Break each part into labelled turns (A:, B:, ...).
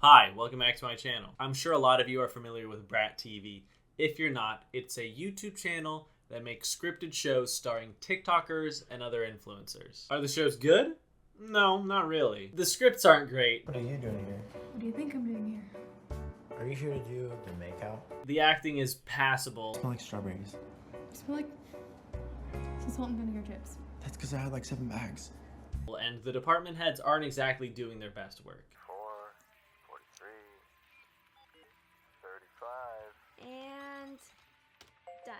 A: Hi, welcome back to my channel. I'm sure a lot of you are familiar with Brat TV. If you're not, it's a YouTube channel that makes scripted shows starring TikTokers and other influencers. Are the shows good? No, not really. The scripts aren't great.
B: What are you doing here?
C: What do you think I'm doing here?
B: Are you here to do the makeout?
A: The acting is passable.
B: Smell like strawberries.
C: I smell like some salt and vinegar chips.
B: That's because I had like 7 bags.
A: And the department heads aren't exactly doing their best work.
D: 4, 43, 35,
E: And done.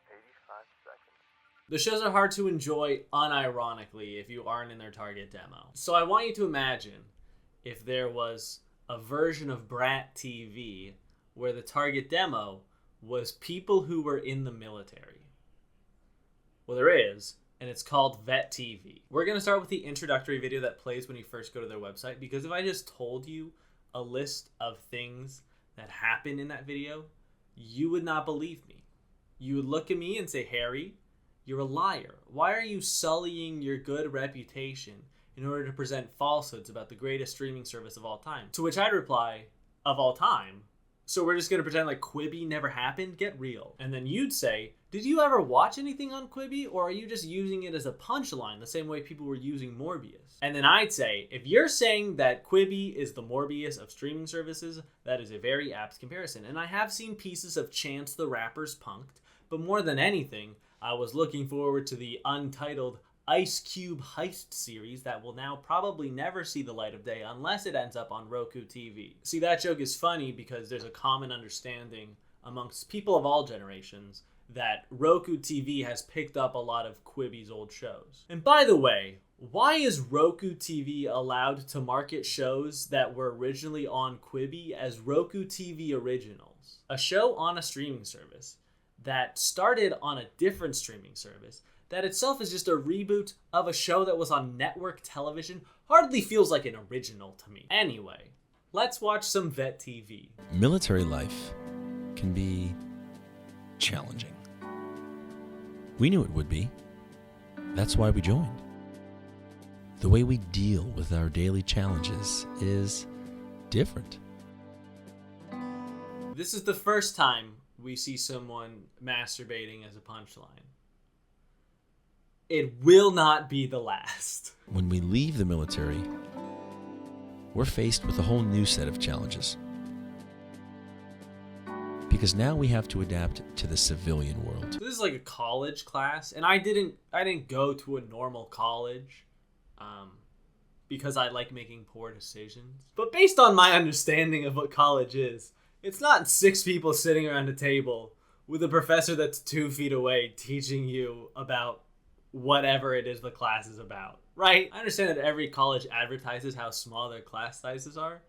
D: 85 seconds.
A: The shows are hard to enjoy unironically if you aren't in their target demo. So I want you to imagine if there was a version of Brat TV where the target demo was people who were in the military. Well, there is, and it's called Vet TV. We're going to start with the introductory video that plays when you first go to their website, because if I just told you a list of things that happen in that video, you would not believe me. You would look at me and say, Harry, you're a liar. Why are you sullying your good reputation in order to present falsehoods about the greatest streaming service of all time? To which I'd reply, of all time? So we're just going to pretend like Quibi never happened? Get real. And then you'd say, did you ever watch anything on Quibi, or are you just using it as a punchline the same way people were using Morbius? And then I'd say, if you're saying that Quibi is the Morbius of streaming services, that is a very apt comparison. And I have seen pieces of Chance the Rapper's Punk'd, but more than anything, I was looking forward to the untitled Ice Cube Heist series that will now probably never see the light of day unless it ends up on Roku TV. See, that joke is funny because there's a common understanding amongst people of all generations that Roku TV has picked up a lot of Quibi's old shows. And by the way, why is Roku TV allowed to market shows that were originally on Quibi as Roku TV Originals? A show on a streaming service that started on a different streaming service that itself is just a reboot of a show that was on network television hardly feels like an original to me. Anyway, let's watch some Vet TV.
F: Military life can be challenging. We knew it would be. That's why we joined. The way we deal with our daily challenges is different.
A: This is the first time we see someone masturbating as a punchline. It will not be the last.
F: When we leave the military, we're faced with a whole new set of challenges. Because now we have to adapt to the civilian world.
A: This is like a college class, and I didn't go to a normal college because I like making poor decisions. But based on my understanding of what college is, it's not 6 people sitting around a table with a professor that's 2 feet away teaching you about whatever it is the class is about, right? I understand that every college advertises how small their class sizes are,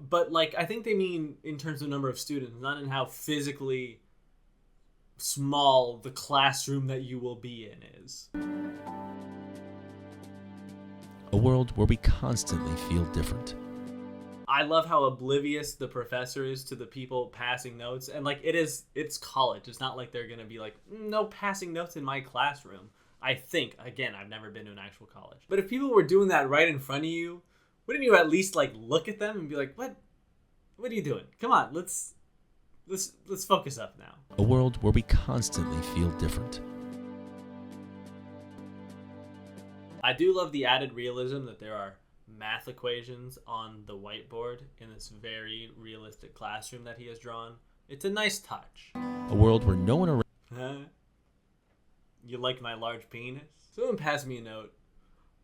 A: but like I think they mean in terms of number of students, not in how physically small the classroom that you will be in is.
F: A world where we constantly feel different.
A: I love how oblivious the professor is to the people passing notes, and like it's college. It's not like they're gonna be like, no passing notes in my classroom. I think, again, I've never been to an actual college. But if people were doing that right in front of you, wouldn't you at least like look at them and be like, what are you doing? Come on, let's focus up now.
F: A world where we constantly feel different.
A: I do love the added realism that there are math equations on the whiteboard in this very realistic classroom that he has drawn. It's a nice touch.
F: A world where no one around.
A: Huh? You like my large penis? Someone passed me a note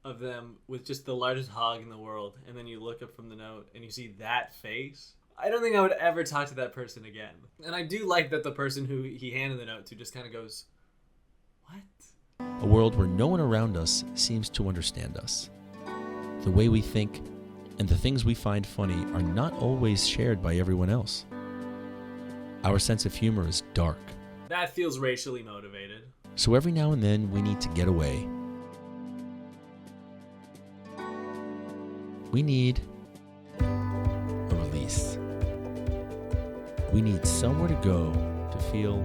A: of them with just the largest hog in the world, and then you look up from the note and you see that face. I don't think I would ever talk to that person again. And I do like that the person who he handed the note to just kind of goes, what?
F: A world where no one around us seems to understand us. The way we think and the things we find funny are not always shared by everyone else. Our sense of humor is dark.
A: That feels racially motivated.
F: So every now and then we need to get away. We need a release. We need somewhere to go to feel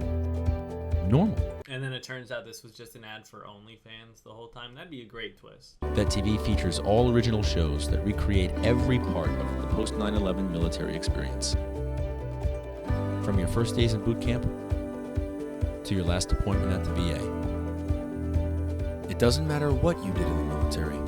F: normal.
A: And then it turns out this was just an ad for OnlyFans the whole time. That'd be a great twist.
F: Vet TV features all original shows that recreate every part of the post 9/11 military experience. From your first days in boot camp to your last appointment at the VA. It doesn't matter what you did in the military.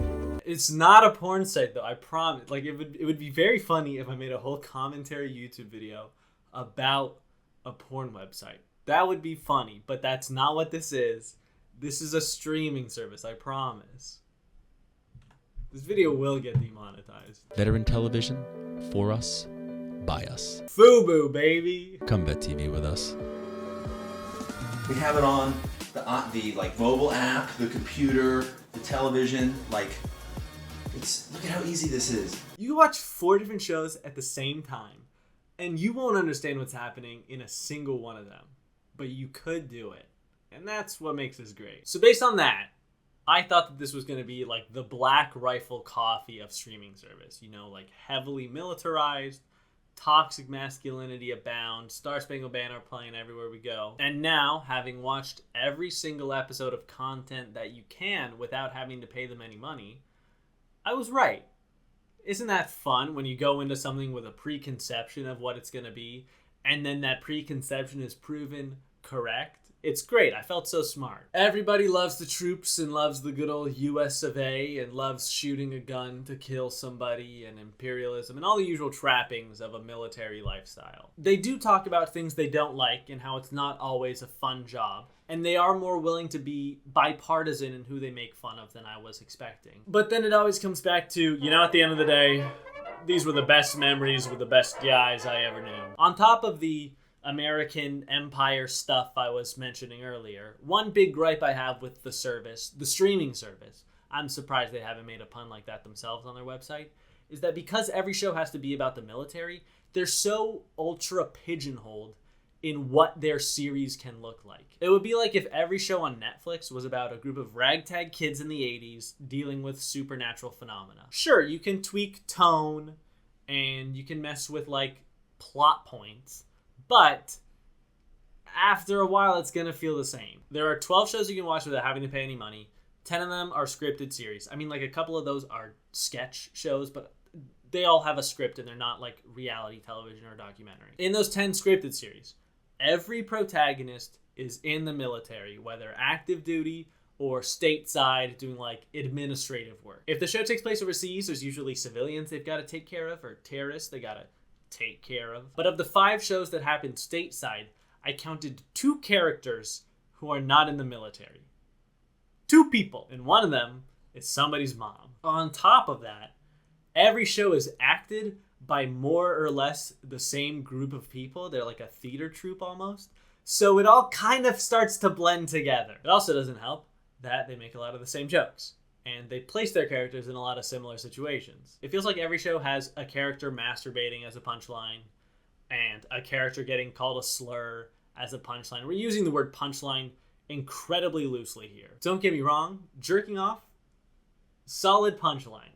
A: It's not a porn site though, I promise. Like it would be very funny if I made a whole commentary YouTube video about a porn website. That would be funny, but that's not what this is. This is a streaming service, I promise. This video will get demonetized.
F: Veteran television, for us, by us.
A: FUBU, baby.
F: Come Vet TV with us.
G: We have it on the like mobile app, the computer, the television. Like, look at how easy this is.
A: You can watch 4 different shows at the same time, and you won't understand what's happening in a single one of them. But you could do it. And that's what makes this great. So based on that, I thought that this was going to be like the Black Rifle Coffee of streaming service. You know, like heavily militarized, toxic masculinity abound, Star Spangled Banner playing everywhere we go. And now, having watched every single episode of content that you can without having to pay them any money, I was right. Isn't that fun when you go into something with a preconception of what it's going to be, and then that preconception is proven correct? It's great. I felt so smart. Everybody loves the troops and loves the good old US of A and loves shooting a gun to kill somebody and imperialism and all the usual trappings of a military lifestyle. They do talk about things they don't like and how it's not always a fun job. And they are more willing to be bipartisan in who they make fun of than I was expecting. But then it always comes back to, you know, at the end of the day, these were the best memories with the best guys I ever knew. On top of the American Empire stuff I was mentioning earlier, one big gripe I have with the service, the streaming service, I'm surprised they haven't made a pun like that themselves on their website, is that because every show has to be about the military, they're so ultra pigeonholed in what their series can look like. It would be like if every show on Netflix was about a group of ragtag kids in the 80s dealing with supernatural phenomena. Sure, you can tweak tone and you can mess with like plot points, but after a while, it's going to feel the same. There are 12 shows you can watch without having to pay any money. 10 of them are scripted series. I mean, like a couple of those are sketch shows, but they all have a script and they're not like reality television or documentary. In those 10 scripted series, every protagonist is in the military, whether active duty or stateside doing like administrative work. If the show takes place overseas, there's usually civilians they've got to take care of or terrorists they got to take care of. But of the 5 shows that happened stateside, I counted 2 characters who are not in the military. 2 people, and one of them is somebody's mom. On top of that, every show is acted by more or less the same group of people. They're like a theater troupe almost. So it all kind of starts to blend together. It also doesn't help that they make a lot of the same jokes. And they place their characters in a lot of similar situations. It feels like every show has a character masturbating as a punchline and a character getting called a slur as a punchline. We're using the word punchline incredibly loosely here. Don't get me wrong, jerking off, solid punchline.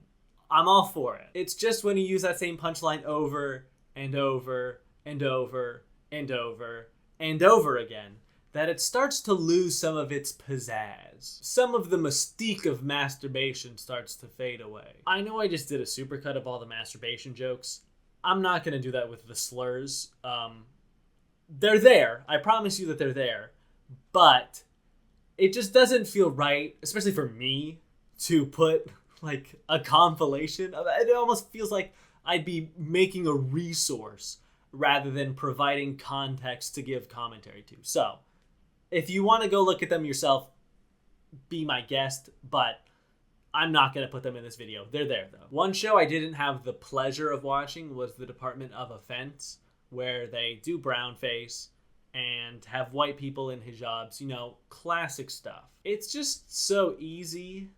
A: I'm all for it. It's just when you use that same punchline over and over and over and over and over again that it starts to lose some of its pizzazz. Some of the mystique of masturbation starts to fade away. I know I just did a supercut of all the masturbation jokes. I'm not going to do that with the slurs. They're there. I promise you that they're there. But it just doesn't feel right, especially for me, to put like a compilation of it. It almost feels like I'd be making a resource rather than providing context to give commentary to. So, if you want to go look at them yourself, be my guest, but I'm not going to put them in this video. They're there, though. One show I didn't have the pleasure of watching was the Department of Offense, where they do brownface and have white people in hijabs, you know, classic stuff. It's just so easy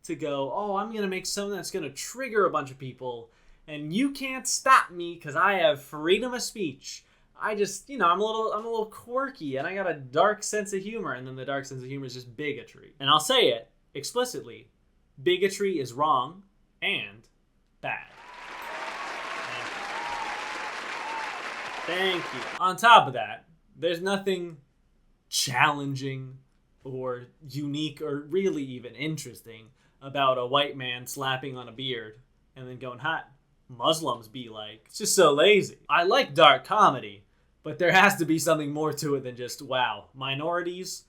A: to go, oh, I'm going to make something that's going to trigger a bunch of people, and you can't stop me because I have freedom of speech. I just, you know, I'm a little quirky and I got a dark sense of humor, and then the dark sense of humor is just bigotry. And I'll say it explicitly. Bigotry is wrong and bad. Thank you. On top of that, there's nothing challenging or unique or really even interesting about a white man slapping on a beard and then going, hot Muslims be like. It's just so lazy. I like dark comedy, but there has to be something more to it than just, wow, minorities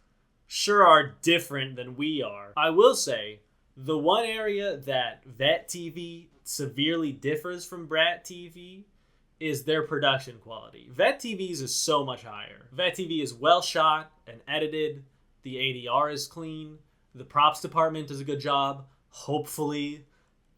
A: sure are different than we are. I will say, the one area that Vet TV severely differs from Brat TV is their production quality. Vet TV's is so much higher. Vet TV is well shot and edited. The ADR is clean. The props department does a good job. Hopefully.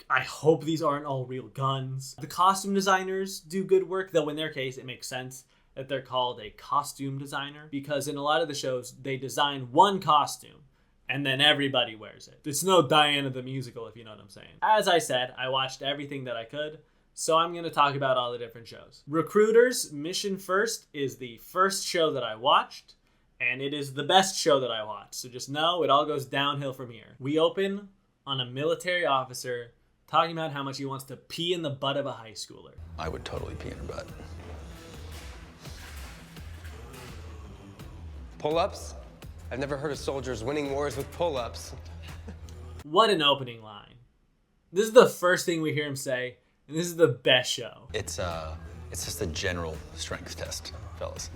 A: I hope these aren't all real guns. The costume designers do good work, though in their case it makes sense that they're called a costume designer, because in a lot of the shows they design one costume and then everybody wears it. It's no Diana the Musical, if you know what I'm saying. As I said, I watched everything that I could, so I'm going to talk about all the different shows. Recruiters Mission First is the first show that I watched, and it is the best show that I watched. So just know it all goes downhill from here. We open on a military officer talking about how much he wants to pee in the butt of a high schooler.
H: I would totally pee in her butt.
I: Pull-ups? I've never heard of soldiers winning wars with pull-ups.
A: What an opening line. This is the first thing we hear him say, and this is the best show.
H: It's just a general strength test, fellas.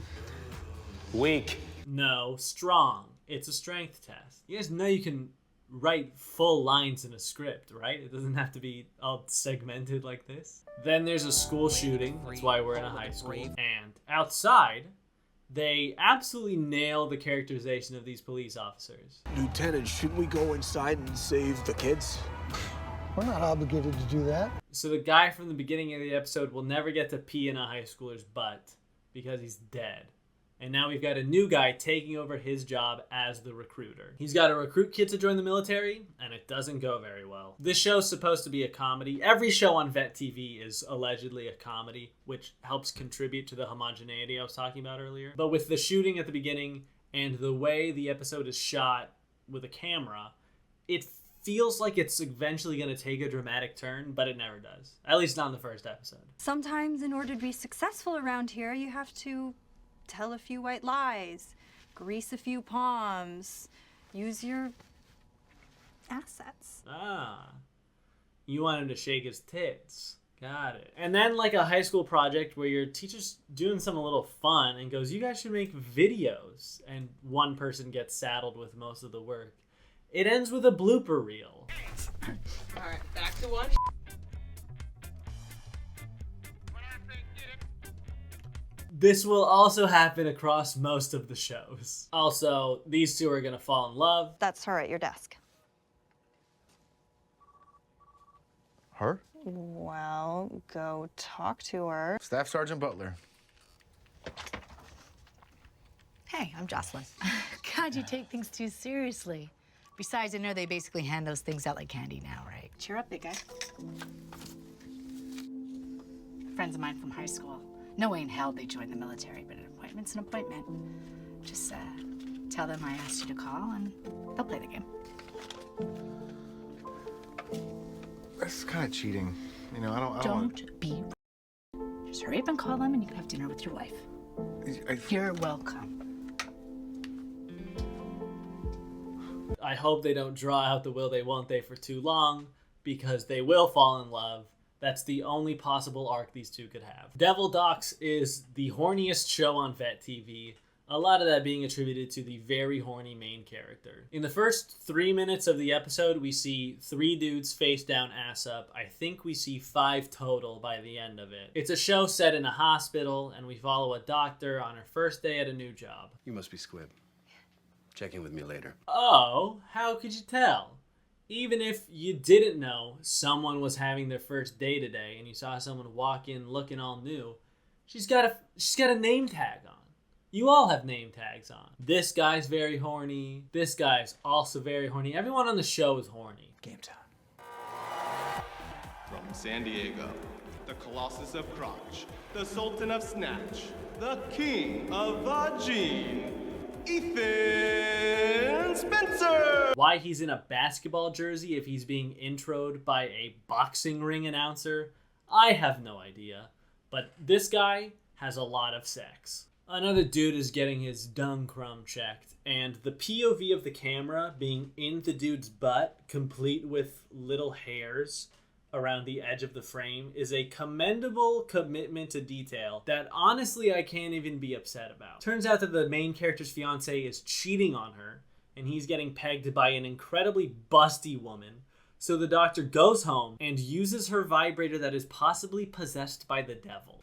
I: Weak.
A: No, strong. It's a strength test. You guys know you can write full lines in a script, right? It doesn't have to be all segmented like this. Then there's a school shooting. That's why we're in a high school. And outside, they absolutely nail the characterization of these police officers.
J: Lieutenant, shouldn't we go inside and save the kids?
B: We're not obligated to do that.
A: So the guy from the beginning of the episode will never get to pee in a high schooler's butt because he's dead. And now we've got a new guy taking over his job as the recruiter. He's got to recruit kids to join the military, and it doesn't go very well. This show's supposed to be a comedy. Every show on Vet TV is allegedly a comedy, which helps contribute to the homogeneity I was talking about earlier. But with the shooting at the beginning and the way the episode is shot with a camera, it feels like it's eventually going to take a dramatic turn, but it never does. At least not in the first episode.
E: Sometimes in order to be successful around here, you have to tell a few white lies, grease a few palms, use your assets.
A: Ah, you want him to shake his tits. Got it. And then like a high school project where your teacher's doing something a little fun and goes, you guys should make videos. And one person gets saddled with most of the work. It ends with a blooper reel.
K: All right, back to one.
A: This will also happen across most of the shows. Also, these two are gonna fall in love.
E: That's her at your desk.
J: Her?
E: Well, go talk to her.
J: Staff Sergeant Butler.
L: Hey, I'm Jocelyn. God, you take things too seriously. Besides, I know they basically hand those things out like candy now, right? Cheer up, big guy. Friends of mine from high school. No way in hell they joined the military, but an appointment's an appointment. Just tell them I asked you to call and they'll play the game.
J: That's kind of cheating. You know, I don't
L: Don't be. Just hurry up and call them and you can have dinner with your wife. You're welcome.
A: I hope they don't draw out the will they won't they for too long, because they will fall in love. That's the only possible arc these two could have. Devil Docs is the horniest show on Vet TV, a lot of that being attributed to the very horny main character. In the first 3 minutes of the episode, we see 3 dudes face down, ass up. I think we see 5 total by the end of it. It's a show set in a hospital, and we follow a doctor on her first day at a new job.
I: You must be Squib. Check in with me later.
A: Oh, how could you tell? Even if you didn't know someone was having their first day today and you saw someone walk in looking all new, she's got a name tag on. You all have name tags on. This guy's very horny. This guy's also very horny. Everyone on the show is horny.
J: Game time.
M: From San Diego, the Colossus of Crotch, the Sultan of Snatch, the King of Vagine, Ethan Spencer!
A: Why he's in a basketball jersey if he's being introed by a boxing ring announcer, I have no idea. But this guy has a lot of sex. Another dude is getting his dung crumb checked, and the POV of the camera being in the dude's butt, complete with little hairs around the edge of the frame, is a commendable commitment to detail that honestly I can't even be upset about. Turns out that the main character's fiance is cheating on her, and he's getting pegged by an incredibly busty woman. So the doctor goes home and uses her vibrator that is possibly possessed by the devil.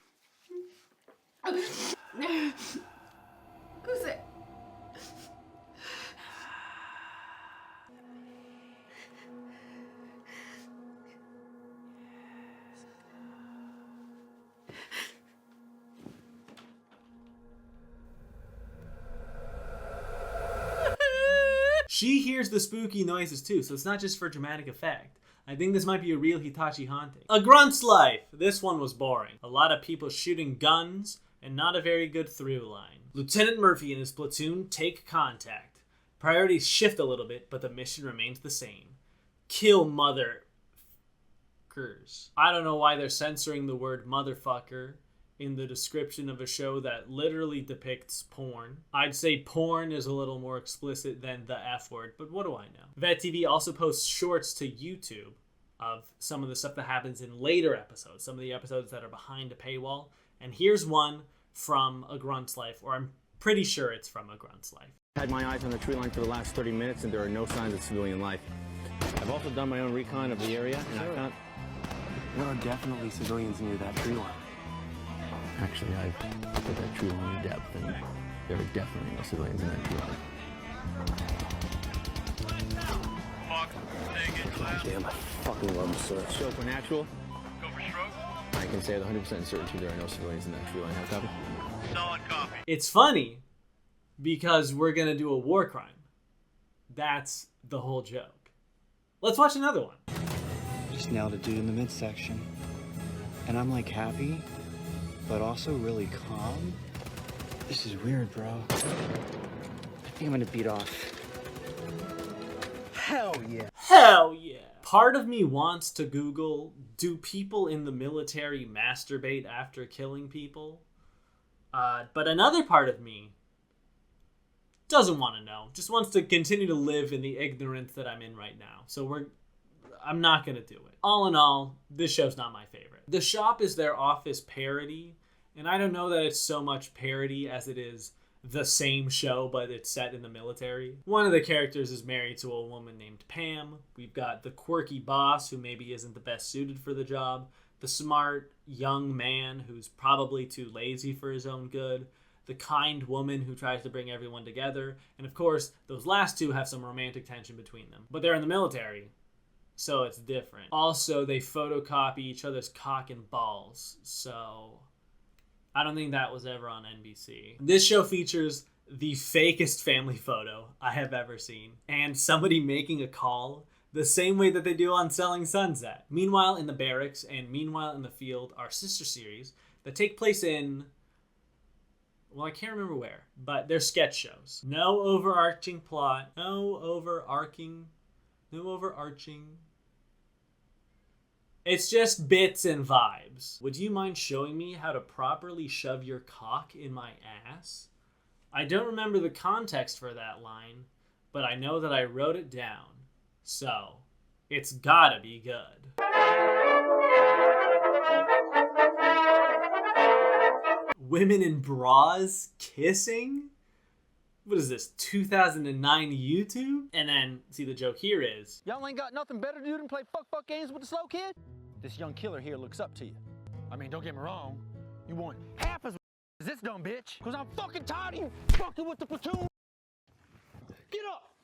C: Cos'è?
A: She hears the spooky noises too, so it's not just for dramatic effect. I think this might be a real Hitachi haunting. A Grunt's Life! This one was boring. A lot of people shooting guns, and not a very good through line. Lieutenant Murphy and his platoon take contact. Priorities shift a little bit, but the mission remains the same. Kill motherfuckers. I don't know why they're censoring the word motherfucker in the description of a show that literally depicts porn. I'd say porn is a little more explicit than the F word, but what do I know? Vet TV also posts shorts to YouTube of some of the stuff that happens in later episodes, some of the episodes that are behind a paywall. And here's one from A Grunt's Life, or I'm pretty sure it's from A Grunt's Life.
N: I had my eyes on the tree line for the last 30 minutes and there are no signs of civilian life. I've also done my own recon of the area and I found...
O: There are definitely civilians near that tree line.
N: Actually, I've looked at that tree line in depth and there are definitely no civilians in that tree line.
O: Damn, I fucking love the search.
N: So for natural, I can say with 100% certainty there are no civilians in that tree line. Have a copy?
O: Solid copy.
A: It's funny because we're gonna do a war crime. That's the whole joke. Let's watch another one.
P: Just nailed a dude in the midsection. And I'm like happy, but also really calm. This is weird, bro. I think I'm gonna beat off. Hell yeah.
A: Hell yeah. Part of me wants to Google, do people in the military masturbate after killing people? But another part of me doesn't want to know. Just wants to continue to live in the ignorance that I'm in right now. So I'm not going to do it. All in all, this show's not my favorite. The Shop is their Office parody, and I don't know that it's so much parody as it is the same show, but it's set in the military. One of the characters is married to a woman named Pam. We've got the quirky boss, who maybe isn't the best suited for the job. The smart young man, who's probably too lazy for his own good. The kind woman who tries to bring everyone together. And of course, those last two have some romantic tension between them. But they're in the military, so it's different. Also, they photocopy each other's cock and balls, so I don't think that was ever on NBC. This show features the fakest family photo I have ever seen, and somebody making a call the same way that they do on Selling Sunset. Meanwhile in the Barracks and Meanwhile in the Field are sister series that take place in, well, I can't remember where, but they're sketch shows. No overarching plot, no overarching. It's just bits and vibes. Would you mind showing me how to properly shove your cock in my ass? I don't remember the context for that line, but I know that I wrote it down. So, it's gotta be good. Women in bras kissing? What is this, 2009 YouTube? And then, see, the joke here is,
Q: y'all ain't got nothing better to do than play fuck games with the slow kid? This young killer here looks up to you. I mean, don't get me wrong. You want half as this dumb bitch, because I'm fucking tired of you fucking with the platoon. Get up!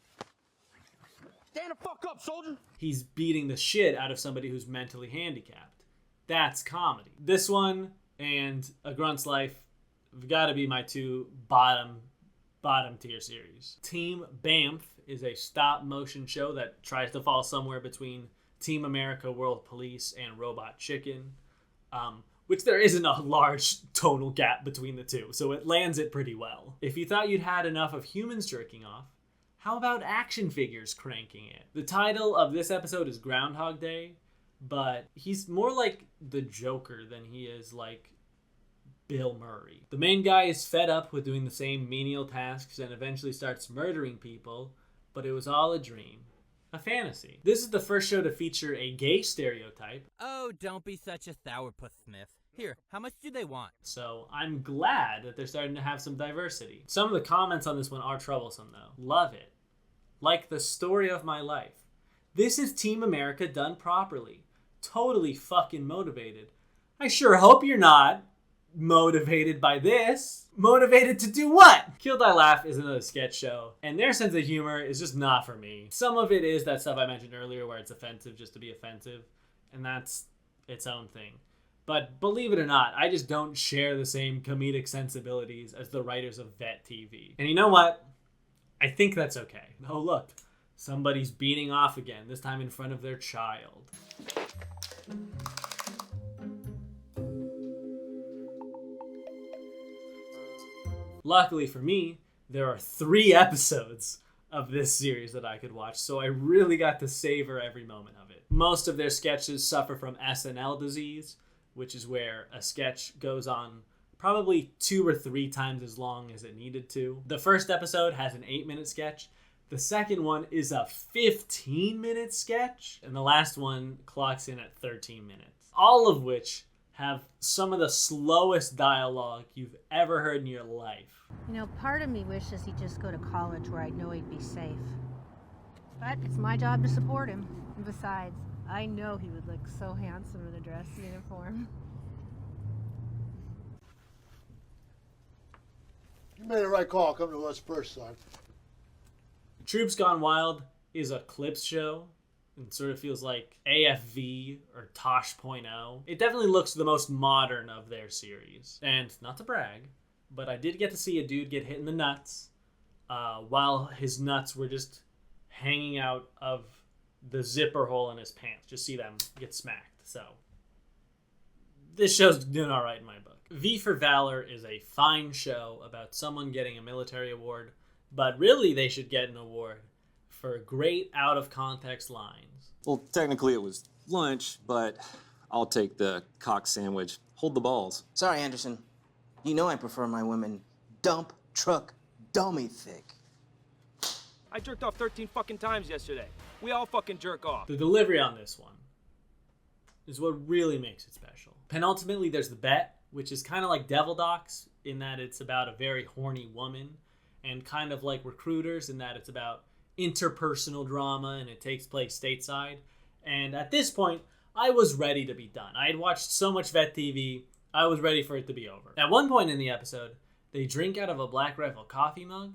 Q: Stand the fuck up, soldier!
A: He's beating the shit out of somebody who's mentally handicapped. That's comedy. This one and A Grunt's Life have got to be my two bottom tier series. Team BAMF is a stop motion show that tries to fall somewhere between Team America World Police and Robot Chicken, which there isn't a large tonal gap between the two, so it lands it pretty well. If you thought you'd had enough of humans jerking off, how about action figures cranking it? The title of this episode is Groundhog Day, but he's more like the Joker than he is like Bill Murray. The main guy is fed up with doing the same menial tasks and eventually starts murdering people, but it was all a dream. A fantasy. This is the first show to feature a gay stereotype.
R: Oh, don't be such a sourpuss, Smith. Here, how much do they want?
A: So I'm glad that they're starting to have some diversity. Some of the comments on this one are troublesome though. Love it. Like the story of my life. This is Team America done properly. Totally fucking motivated. I sure hope you're not motivated by this. Motivated to do what? Kill Die Laugh is another sketch show, and their sense of humor is just not for me. Some of it is that stuff I mentioned earlier where it's offensive just to be offensive, and that's its own thing. But believe it or not, I just don't share the same comedic sensibilities as the writers of Vet TV. And you know what? I think that's okay. Oh look, somebody's beating off again, this time in front of their child. Luckily for me, there are 3 episodes of this series that I could watch, so I really got to savor every moment of it. Most of their sketches suffer from SNL disease, which is where a sketch goes on probably 2 or 3 times as long as it needed to. The first episode has an 8-minute sketch. The second one is a 15-minute sketch, and the last one clocks in at 13 minutes. All of which have some of the slowest dialogue you've ever heard in your life.
S: You know, part of me wishes he'd just go to college where I know he'd be safe. But it's my job to support him. And besides, I know he would look so handsome in a dress uniform.
T: You made the right call. Come to us first, son.
A: Troops Gone Wild is a clips show. It sort of feels like AFV or Tosh.0. It definitely looks the most modern of their series. And not to brag, but I did get to see a dude get hit in the nuts while his nuts were just hanging out of the zipper hole in his pants. Just see them get smacked. So this show's doing all right in my book. V for Valor is a fine show about someone getting a military award, but really they should get an award for great out-of-context lines.
U: Well, technically it was lunch, but I'll take the cock sandwich. Hold the balls.
V: Sorry, Anderson. You know I prefer my women dump truck dummy thick.
O: I jerked off 13 fucking times yesterday. We all fucking jerk off.
A: The delivery on this one is what really makes it special. Penultimately, there's The Bet, which is kind of like Devil Docs in that it's about a very horny woman, and kind of like Recruiters in that it's about interpersonal drama and it takes place stateside. And at this point, I was ready to be done. I had watched so much Vet TV, I was ready for it to be over. At one point in the episode, they drink out of a Black Rifle coffee mug.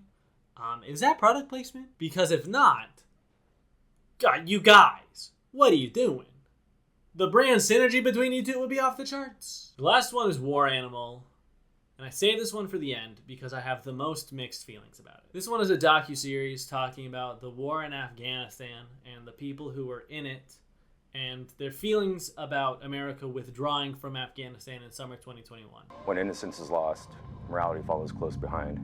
A: Is that product placement? Because if not, God, you guys, what are you doing? The brand synergy between you two would be off the charts. The last one is War Animal. And I saved this one for the end because I have the most mixed feelings about it. This one is a docuseries talking about the war in Afghanistan and the people who were in it and their feelings about America withdrawing from Afghanistan in summer 2021.
W: When innocence is lost, morality follows close behind.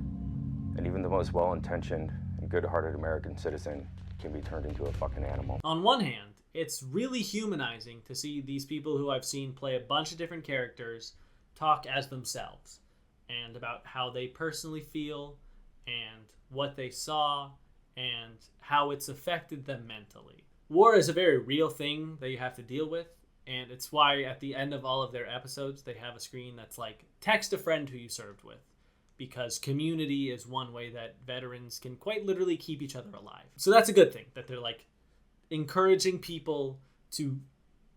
W: And even the most well-intentioned and good-hearted American citizen can be turned into a fucking animal.
A: On one hand, it's really humanizing to see these people who I've seen play a bunch of different characters talk as themselves, and about how they personally feel, and what they saw, and how it's affected them mentally. War is a very real thing that you have to deal with, and it's why at the end of all of their episodes, they have a screen that's like, text a friend who you served with, because community is one way that veterans can quite literally keep each other alive. So that's a good thing, that they're like encouraging people to,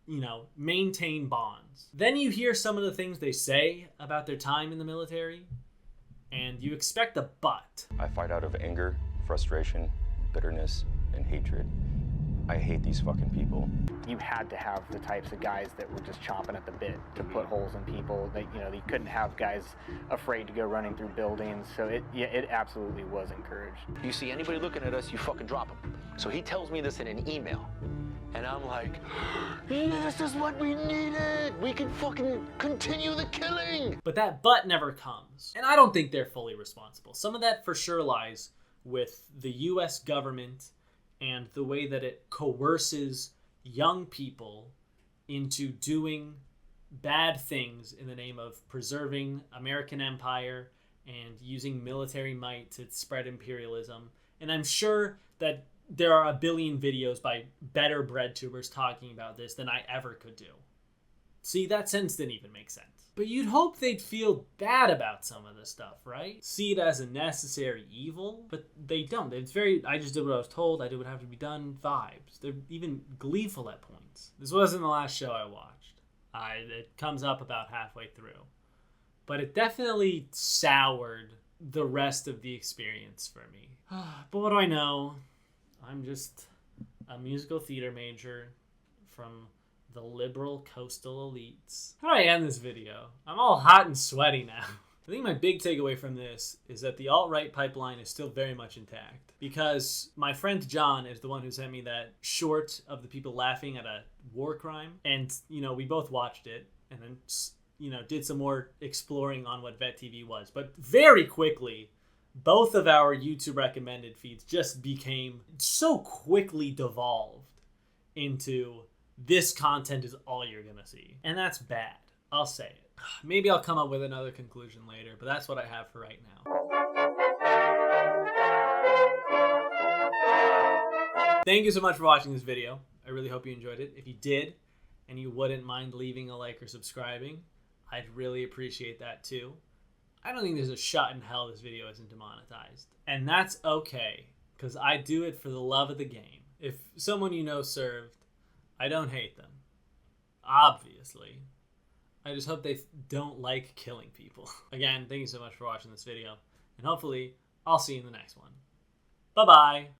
A: you know, maintain bonds. Then you hear some of the things they say about their time in the military, and you expect a but.
W: I fight out of anger, frustration, bitterness, and hatred. I hate these fucking people.
X: You had to have the types of guys that were just chomping at the bit to put holes in people. That, you know, you couldn't have guys afraid to go running through buildings. So it absolutely was encouraged.
Y: You see anybody looking at us, you fucking drop them. So he tells me this in an email. And I'm like, this is what we needed. We can fucking continue the killing.
A: But that but never comes. And I don't think they're fully responsible. Some of that for sure lies with the US government and the way that it coerces young people into doing bad things in the name of preserving American empire and using military might to spread imperialism. And I'm sure that there are a billion videos by better bread tubers talking about this than I ever could do. See, that sentence didn't even make sense. But you'd hope they'd feel bad about some of this stuff, right? See it as a necessary evil, but they don't. It's very, I just did what I was told, I did what had to be done vibes. They're even gleeful at points. This wasn't the last show I watched. It comes up about halfway through. But it definitely soured the rest of the experience for me. But what do I know? I'm just a musical theater major from the liberal coastal elites. How do I end this video? I'm all hot and sweaty now. I think my big takeaway from this is that the alt-right pipeline is still very much intact, because my friend John is the one who sent me that short of the people laughing at a war crime, and we both watched it and then did some more exploring on what Vet TV was. But very quickly, both of our YouTube recommended feeds just became so quickly devolved into this content is all you're gonna see. And that's bad. I'll say it. Maybe I'll come up with another conclusion later, but that's what I have for right now. Thank you so much for watching this video. I really hope you enjoyed it. If you did, and you wouldn't mind leaving a like or subscribing, I'd really appreciate that too. I don't think there's a shot in hell this video isn't demonetized. And that's okay, because I do it for the love of the game. If someone served, I don't hate them. Obviously. I just hope they don't like killing people. Again, thank you so much for watching this video, and hopefully I'll see you in the next one. Bye-bye!